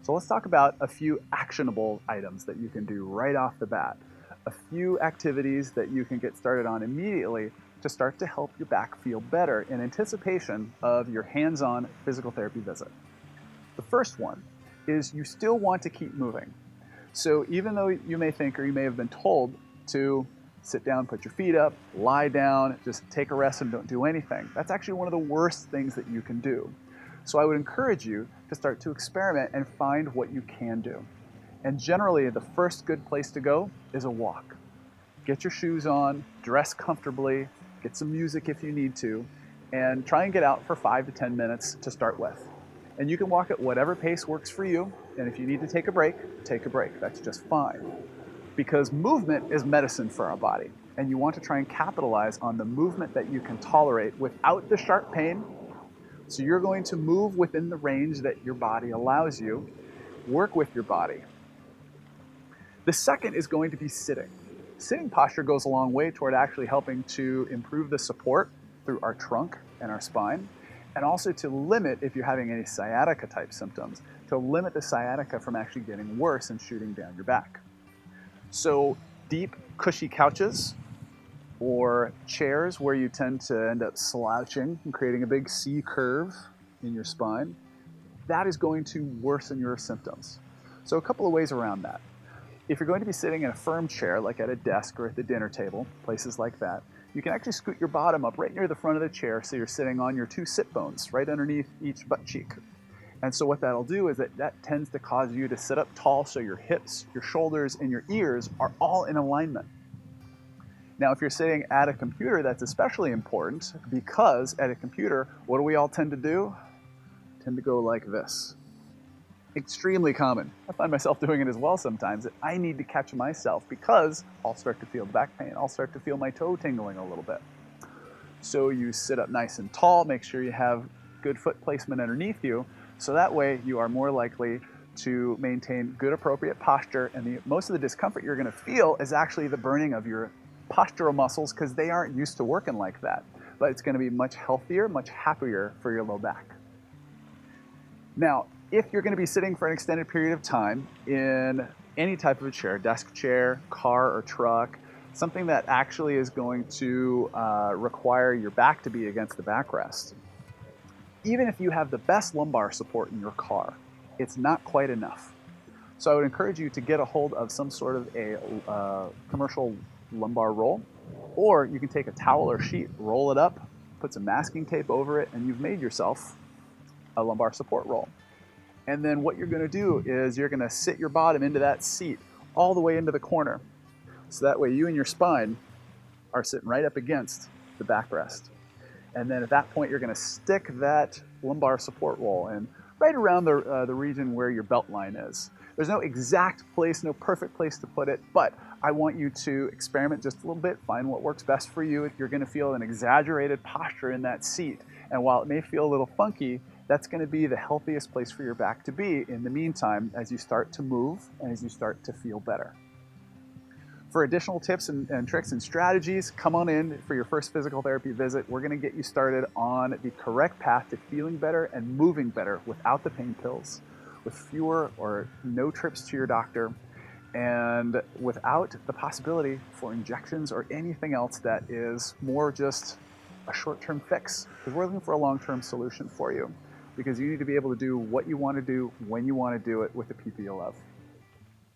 So let's talk about a few actionable items that you can do right off the bat. A few activities that you can get started on immediately to start to help your back feel better in anticipation of your hands-on physical therapy visit. The first one is you still want to keep moving. So even though you may think, or you may have been told to sit down, put your feet up, lie down, just take a rest and don't do anything, that's actually one of the worst things that you can do. So I would encourage you to start to experiment and find what you can do. And generally, the first good place to go is a walk. Get your shoes on, dress comfortably, get some music if you need to, and try and get out for 5 to 10 minutes to start with. And you can walk at whatever pace works for you, and if you need to take a break, take a break. That's just fine. Because movement is medicine for our body, and you want to try and capitalize on the movement that you can tolerate without the sharp pain. So you're going to move within the range that your body allows you, work with your body. The second is going to be sitting. Sitting posture goes a long way toward actually helping to improve the support through our trunk and our spine, and also to limit, if you're having any sciatica type symptoms, to limit the sciatica from actually getting worse and shooting down your back. So deep, cushy couches or chairs where you tend to end up slouching and creating a big C curve in your spine, that is going to worsen your symptoms. So a couple of ways around that. If you're going to be sitting in a firm chair, like at a desk or at the dinner table, places like that, you can actually scoot your bottom up right near the front of the chair so you're sitting on your 2 sit bones right underneath each butt cheek. And so what that'll do is that tends to cause you to sit up tall so your hips, your shoulders, and your ears are all in alignment. Now, if you're sitting at a computer, that's especially important because at a computer, what do we all tend to do? Tend to go like this. Extremely common. I find myself doing it as well sometimes, that I need to catch myself because I'll start to feel back pain. I'll start to feel my toe tingling a little bit. So you sit up nice and tall, make sure you have good foot placement underneath you, so that way you are more likely to maintain good appropriate posture, and most of the discomfort you're going to feel is actually the burning of your postural muscles because they aren't used to working like that. But it's going to be much healthier, much happier for your low back. Now, if you're going to be sitting for an extended period of time in any type of a chair, desk chair, car or truck, something that actually is going to require your back to be against the backrest, even if you have the best lumbar support in your car, it's not quite enough. So I would encourage you to get a hold of some sort of a commercial lumbar roll, or you can take a towel or sheet, roll it up, put some masking tape over it, and you've made yourself a lumbar support roll. And then what you're going to do is you're going to sit your bottom into that seat all the way into the corner. So that way you and your spine are sitting right up against the backrest. And then at that point, you're going to stick that lumbar support roll in right around the region where your belt line is. There's no exact place, no perfect place to put it, but I want you to experiment just a little bit, find what works best for you. If you're going to feel an exaggerated posture in that seat, and while it may feel a little funky, that's going to be the healthiest place for your back to be in the meantime as you start to move and as you start to feel better. For additional tips and tricks and strategies, come on in for your first physical therapy visit. We're going to get you started on the correct path to feeling better and moving better without the pain pills, with fewer or no trips to your doctor, and without the possibility for injections or anything else that is more just a short-term fix. Because we're looking for a long-term solution for you, because you need to be able to do what you want to do when you want to do it with the people you love.